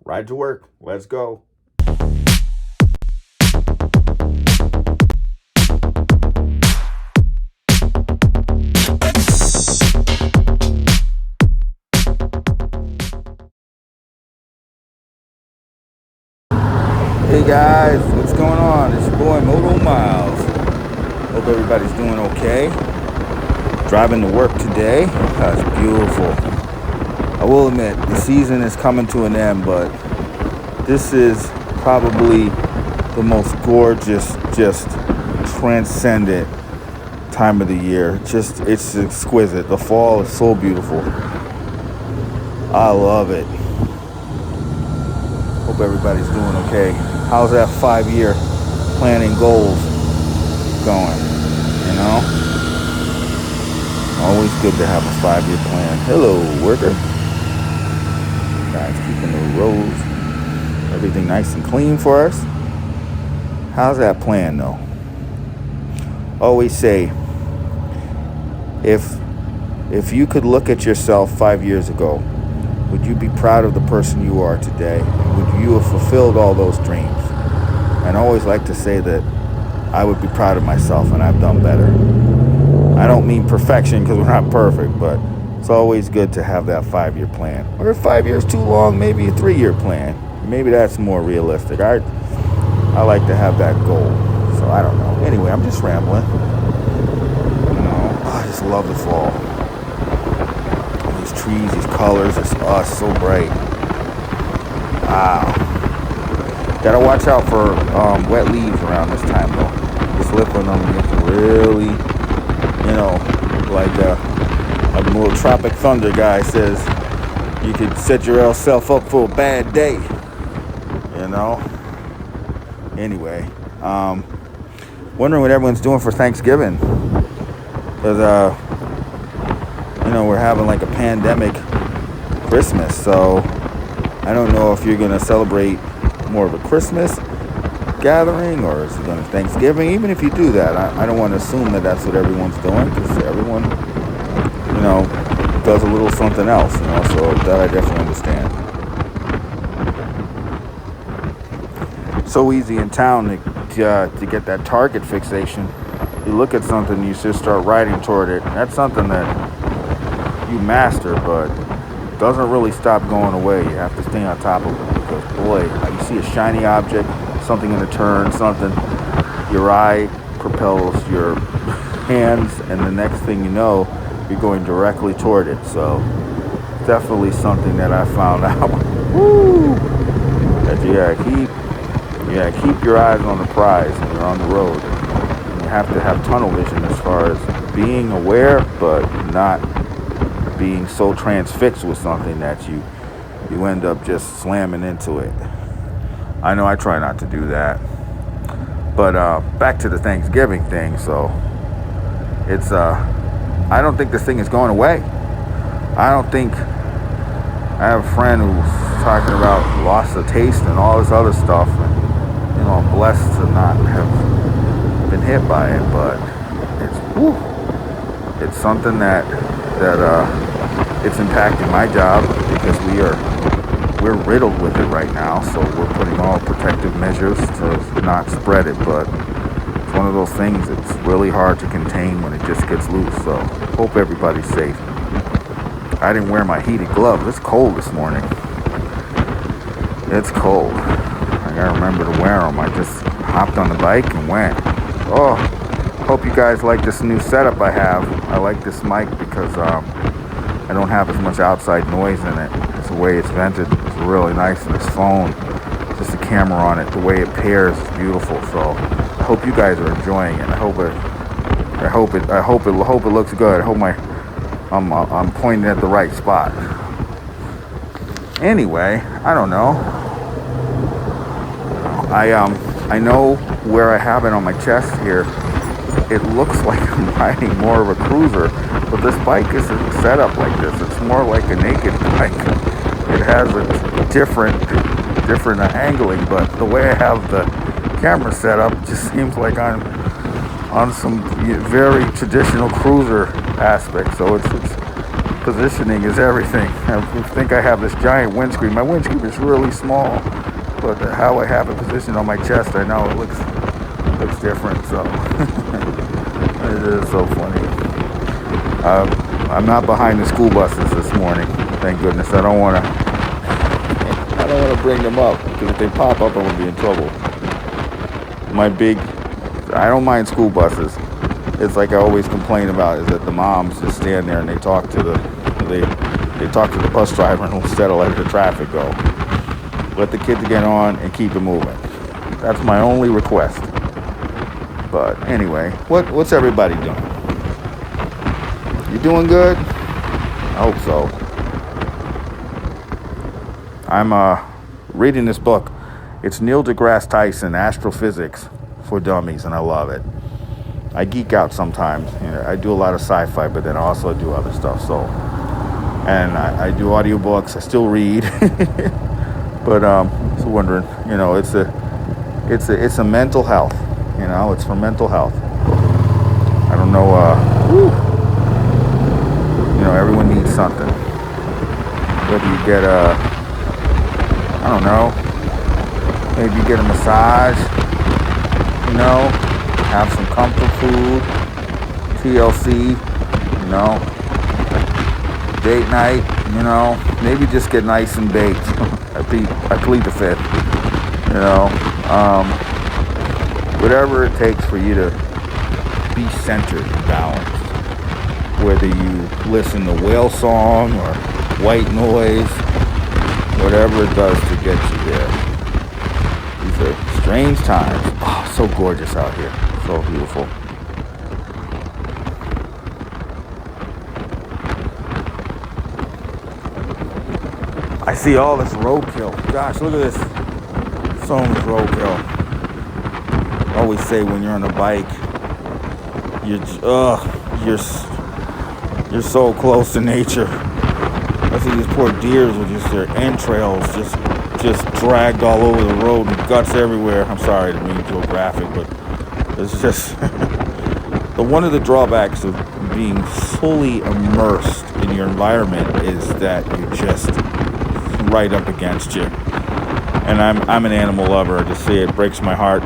Ride to work. Let's go. Hey guys, what's going on? It's your boy Moto Miles. Hope everybody's doing okay. Driving to work today. That's beautiful. I will admit, the season is coming to an end, but this is probably the most gorgeous, just transcendent time of the year. It's exquisite. The fall is so beautiful. I love it. Hope everybody's doing okay. How's that 5-year planning goals going? You know? Always good to have a 5-year plan. Hello, worker. Guys, keeping the roads, everything nice and clean for us. How's that plan, though? Always say, if you could look at yourself 5 years ago, would you be proud of the person you are today? Would you have fulfilled all those dreams? And I always like to say that I would be proud of myself and I've done better. I don't mean perfection because we're not perfect, but it's always good to have that 5-year plan. Or if 5 years too long, maybe a 3-year plan. Maybe that's more realistic. I like to have that goal. So I don't know. Anyway, I'm just rambling. I just love the fall. These trees, these colors, it's so bright. Wow. Gotta watch out for wet leaves around this time though. You slip on them, you have to really, like a little Tropic Thunder guy says, you could set yourself up for a bad day. Anyway, wondering what everyone's doing for Thanksgiving. Because, we're having like a pandemic Christmas, so I don't know if you're going to celebrate more of a Christmas gathering or is it going to Thanksgiving. Even if you do that, I don't want to assume that that's what everyone's doing because everyone, does a little something else, so that I definitely understand. So easy in town to get that target fixation. You look at something, you just start riding toward it. That's something that you master, but doesn't really stop going away. You have to stay on top of it because, boy, you see a shiny object, something in a turn, something, your eye propels your hands, and the next thing you know, you're going directly toward it. So, definitely something that I found out. Woo! That you gotta keep your eyes on the prize when you're on the road. You have to have tunnel vision as far as being aware, but not being so transfixed with something that you end up just slamming into it. I know I try not to do that. But back to the Thanksgiving thing. So it's I don't think this thing is going away. I don't think I have a friend who's talking about loss of taste and all this other stuff. And, I'm blessed to not have been hit by it, but it's something that it's impacting my job because we're riddled with it right now. So we're putting all protective measures to not spread it, but it's one of those things that's really hard to contain when it just gets loose. So hope everybody's safe. I didn't wear my heated gloves. It's cold this morning. It's cold. I gotta remember to wear them. I just hopped on the bike and went. Oh, hope you guys like this new setup I have. I like this mic because I don't have as much outside noise in it. It's the way it's vented. It's really nice, and this phone, just the camera on it, the way it pairs is beautiful. So I hope you guys are enjoying it. I hope it looks good. I hope I'm pointing at the right spot. Anyway, I don't know. I know where I have it on my chest here. It looks like I'm riding more of a cruiser, but this bike isn't set up like this. It's more like a naked bike. It has a different angling, but the way I have the camera set up just seems like I'm on some very traditional cruiser aspect. So it's Positioning is everything. I think I have this giant windscreen. My windscreen is really small, but how I have it positioned on my chest, I know it looks different. So it is so funny. I'm not behind the school buses this morning. Thank goodness. I don't want to bring them up because if they pop up, I'm gonna be in trouble. I don't mind school buses. It's like I always complain about is that the moms just stand there and they talk to the bus driver instead of letting the traffic go. Let the kids get on and keep it moving. That's my only request. But anyway, what's everybody doing? You doing good? I hope so. I'm reading this book. It's Neil deGrasse Tyson, Astrophysics for Dummies, and I love it. I geek out sometimes. I do a lot of sci-fi, but then I also do other stuff. So, and I do audiobooks. I still read, but just wondering. It's a mental health. It's for mental health. I don't know. Everyone needs something. Whether you get I don't know, maybe you get a massage. Have some comfort food, TLC, date night, maybe just get nice and baked. I plead the fifth, whatever it takes for you to be centered and balanced. Whether you listen to whale song or white noise, whatever it does to get you there. These are strange times. Oh, so gorgeous out here. So beautiful. I see all this roadkill. Gosh, look at this. So much roadkill. I always say when you're on a bike, you're so close to nature. I see these poor deers with just their entrails just dragged all over the road and guts everywhere. I'm sorry to be too graphic, but it's just one of the drawbacks of being fully immersed in your environment is that you're just right up against you. And I'm an animal lover. I just see it breaks my heart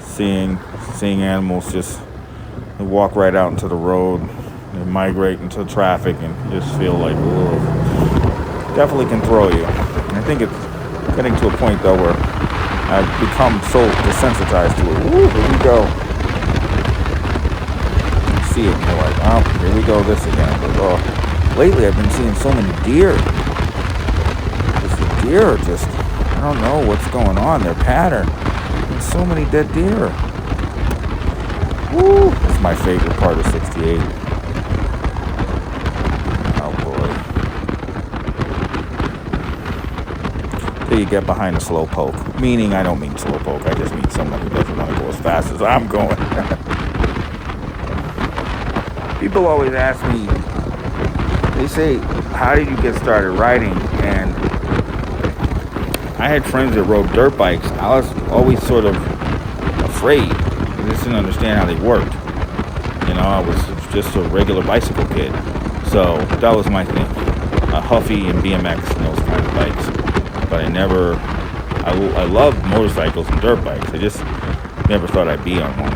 seeing animals just walk right out into the road and migrate into traffic and just feel like, ugh, definitely can throw you. And I think it's getting to a point though where I've become so desensitized to it. Ooh, here we go. You see it and you're like, oh, here we go, this again. But lately I've been seeing so many deer. The deer are just, I don't know what's going on, their pattern. There's so many dead deer. Woo! It's my favorite part of 68. Oh boy. Till you get behind a slow poke. Meaning, I don't mean slow poke, I just mean someone who doesn't want to go as fast as I'm going. People always ask me, they say, how did you get started riding? And I had friends that rode dirt bikes. I was always sort of afraid. I just didn't understand how they worked. I was just a regular bicycle kid. So that was my thing. Huffy and BMX and those kind of bikes. But I loved motorcycles and dirt bikes. I just never thought I'd be on one.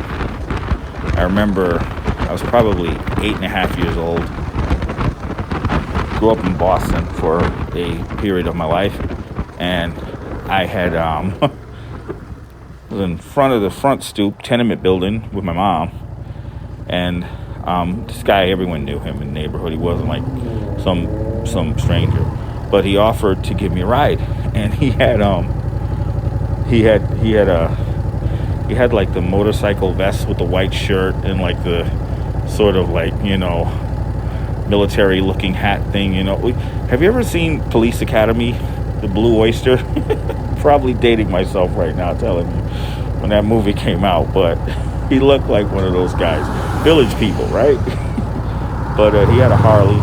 I remember I was probably 8.5 years old. Grew up in Boston for a period of my life. And I had was in front of the front stoop tenement building with my mom, and this guy, everyone knew him in the neighborhood. He wasn't like some stranger, but he offered to give me a ride, and he had like the motorcycle vest with the white shirt and like the sort of like military looking hat thing. Have you ever seen Police Academy, the Blue Oyster? Probably dating myself right now telling you when that movie came out, but he looked like one of those guys, Village People, right? But he had a Harley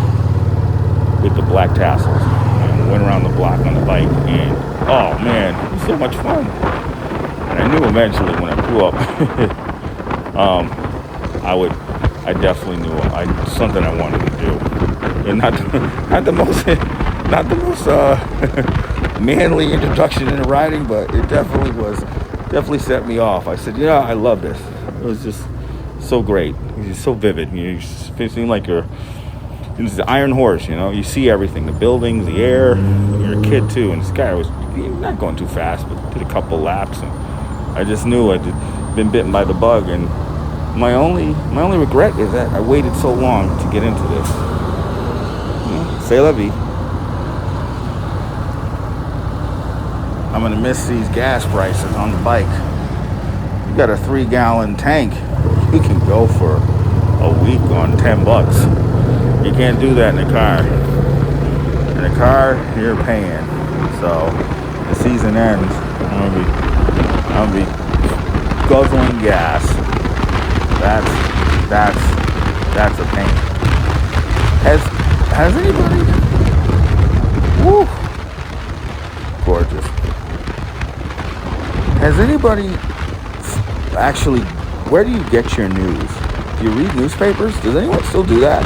with the black tassels and went around the block on the bike, and oh man, it was so much fun. And I knew eventually when I grew up I definitely knew something I wanted to do. And not the most manly introduction into riding, but it definitely set me off. I said, I love this. It was just so great. It's just so vivid. You seem like it's the Iron Horse. You see everything, the buildings, the air. You're a kid too, and this guy was not going too fast, but did a couple laps, and I just knew I'd been bitten by the bug. And my only regret is that I waited so long to get into this. C'est la vie. I'm gonna miss these gas prices on the bike. You got a 3-gallon tank, you can go for a week on $10. You can't do that in a car. In a car, you're paying. So the season ends, I'm gonna be guzzling gas. That's a pain. Has anybody? Woo, gorgeous. Has anybody actually? Where do you get your news? Do you read newspapers? Does anyone still do that?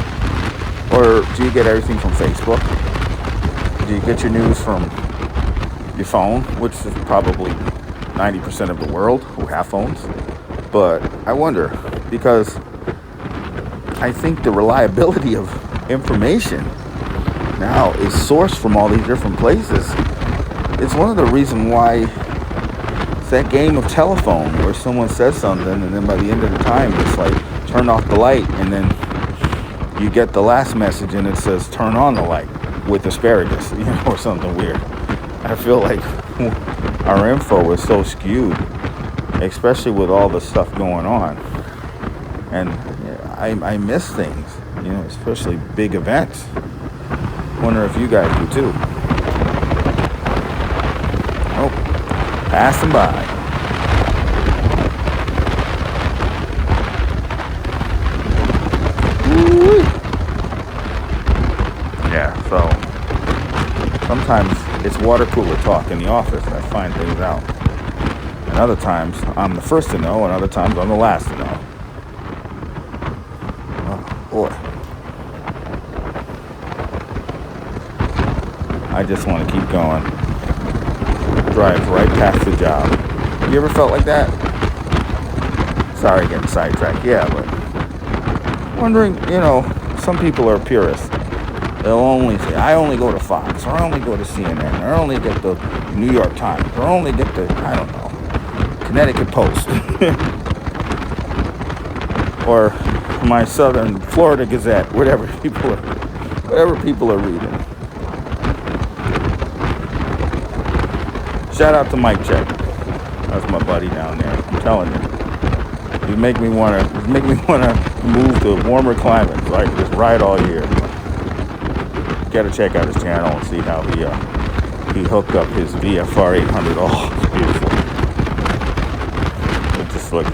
Or do you get everything from Facebook? Do you get your news from your phone, which is probably 90% of the world who have phones? But I wonder, because I think the reliability of information now is sourced from all these different places. It's one of the reasons why it's that game of telephone where someone says something and then by the end of the time it's like turn off the light, and then you get the last message and it says turn on the light with asparagus, or something weird. I feel like our info is so skewed, especially with all the stuff going on, and I miss things, especially big events. Wonder if you guys do too. Oh, passing by. Woo-wee. Yeah, so sometimes it's water cooler talk in the office. I find things out. And other times I'm the first to know, and other times I'm the last to know. Oh boy. I just want to keep going. Drive right past the job. You ever felt like that? Sorry, getting sidetracked. Yeah, but wondering, some people are purists. They'll only say, I only go to Fox, or I only go to CNN, or I only get the New York Times, or I only get the, I don't know, Connecticut Post. Or my Southern Florida Gazette, whatever people are reading. Shout out to Mike Check. That's my buddy down there. I'm telling you, you make me wanna move to warmer climates, so I can just ride all year. Gotta check out his channel and see how he hooked up his VFR 800. Oh, it's beautiful. It just look.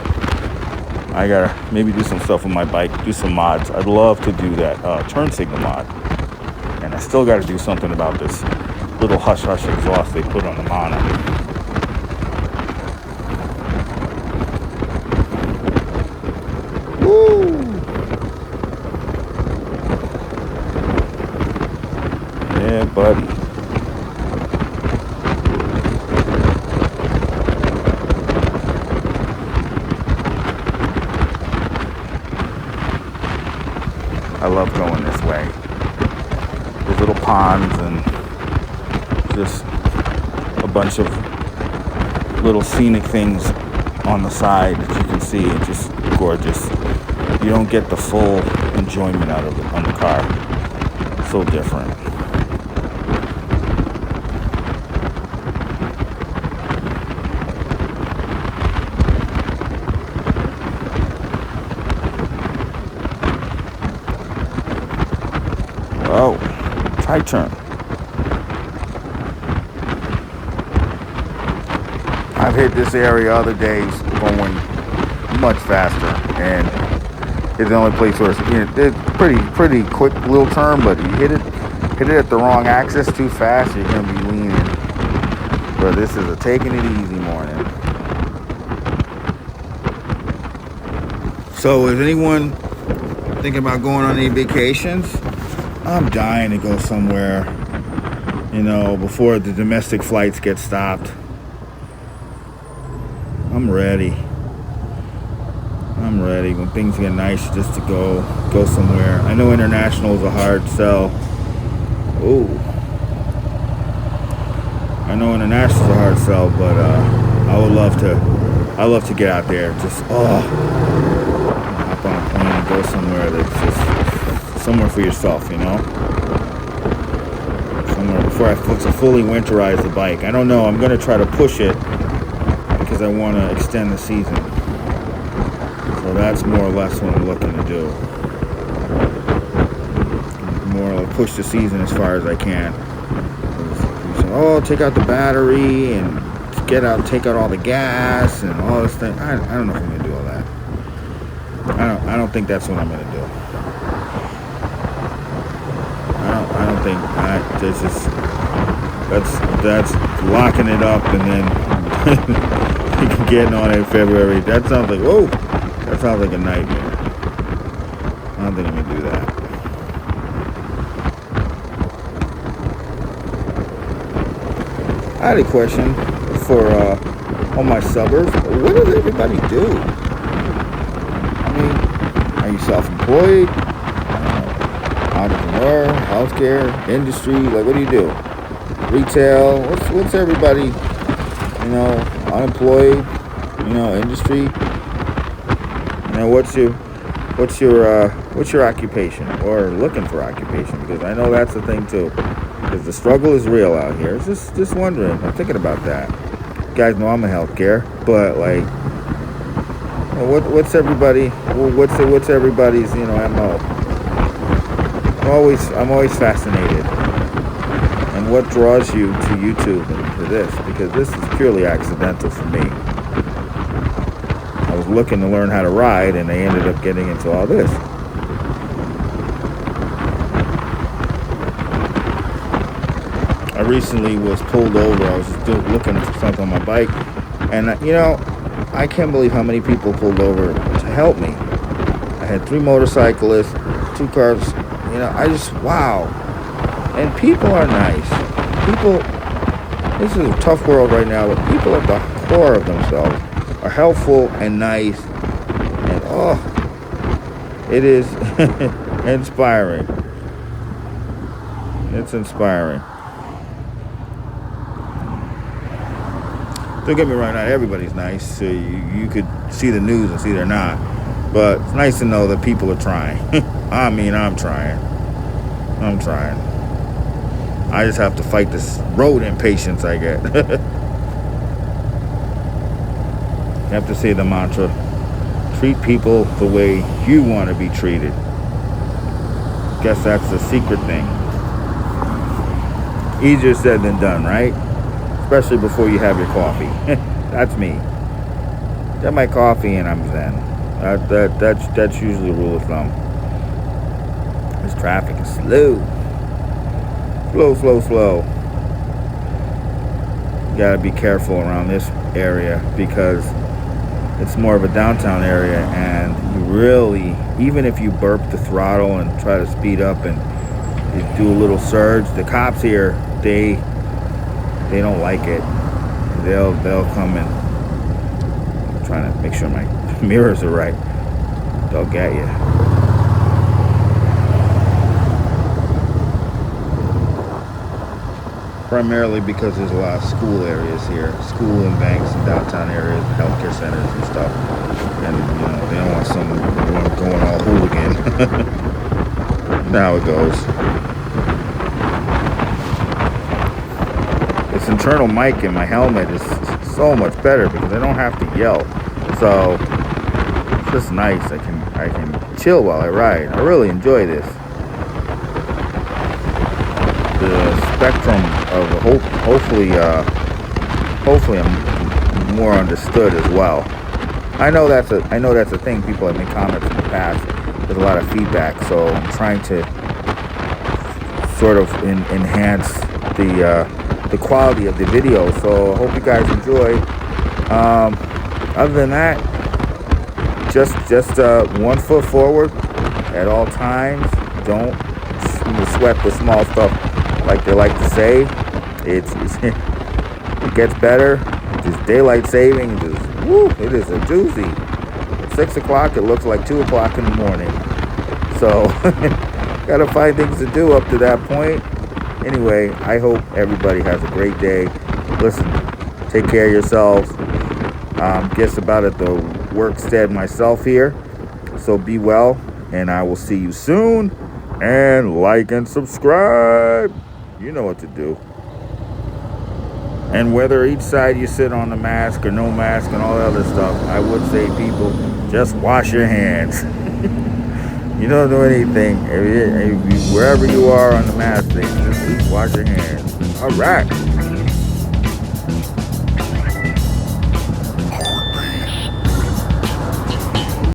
I gotta maybe do some stuff with my bike, do some mods. I'd love to do that turn signal mod, and I still got to do something about this little hush hush exhaust they put on the mono. Woo! Yeah, buddy. I love going this way. There's little ponds and just a bunch of little scenic things on the side that you can see. It's just gorgeous. You don't get the full enjoyment out of it on the car. It's so different. Oh, tight turn. I've hit this area other days going much faster, and it's the only place where it's pretty quick little turn, but you hit it at the wrong axis too fast, you're gonna be leaning. But this is a taking it easy morning. So is anyone thinking about going on any vacations? I'm dying to go somewhere, before the domestic flights get stopped. I'm ready. When things get nice, just to go somewhere. I know international is a hard sell. Ooh. I know international is a hard sell, but I love to get out there. Just hop on a plane and go somewhere that's just somewhere for yourself, Somewhere before I fully winterize the bike. I don't know. I'm gonna try to push it because I want to extend the season. So that's more or less what I'm looking to do. More or less push the season as far as I can. So, take out the battery and take out all the gas and all this thing. I don't know if I'm gonna do all that. I don't think that's what I'm gonna do. I don't think that's locking it up and then getting on it in February. That sounds like a nightmare. I don't think I'm gonna do that. I had a question for on my suburbs. What does everybody do? I mean, are you self-employed, entrepreneur, healthcare, industry? Like, what do you do? Retail? What's everybody? Unemployed? Industry? What's your occupation, or looking for occupation? Because I know that's the thing too. Because the struggle is real out here. It's just wondering. I'm thinking about that. You guys know I'm a healthcare, but like, what's everybody? What's everybody's MO? I'm always fascinated. And what draws you to YouTube and to this? Because this is purely accidental for me. I was looking to learn how to ride, and I ended up getting into all this. I recently was pulled over. I was just looking for something on my bike, and I can't believe how many people pulled over to help me. I had 3 motorcyclists, 2 cars. Wow. And people are nice. This is a tough world right now, but people at the core of themselves are helpful and nice, and it is inspiring. It's inspiring. Don't get me wrong, not everybody's nice. So you could see the news and see they're not. But it's nice to know that people are trying. I'm trying. I just have to fight this road impatience I get. You have to say the mantra, treat people the way you want to be treated. Guess that's the secret thing. Easier said than done, right? Especially before you have your coffee. That's me. Get my coffee and I'm zen. That's usually a rule of thumb. This traffic is slow. Slow. You gotta be careful around this area because it's more of a downtown area, and you really, even if you burp the throttle and try to speed up and you do a little surge, the cops here, they don't like it. They'll come and, I'm trying to make sure my mirrors are right. They'll get you. Primarily because there's a lot of school areas here, school and banks and downtown areas, healthcare centers and stuff. And they don't want someone going all hooligan. Now it goes. This internal mic in my helmet is so much better because I don't have to yell. So it's just nice. I can chill while I ride. I really enjoy this. The spectrum of hopefully I'm more understood as well. I know that's a thing. People have made comments in the past. There's a lot of feedback, so I'm trying to sort of enhance the quality of the video. So I hope you guys enjoy. Other than that, just 1 foot forward at all times. Don't when you sweat the small stuff, like they like to say, it gets better. Just daylight saving, it is a doozy. At 6 o'clock, it looks like 2 o'clock in the morning. So, gotta find things to do up to that point. Anyway, I hope everybody has a great day. Listen, take care of yourselves. Guess about at the workstead myself here. So be well, and I will see you soon. And like and subscribe. You know what to do. And whether each side you sit on the mask or no mask and all that other stuff, I would say, people, just wash your hands. You don't do anything. Wherever you are on the mask thing, just wash your hands. All right.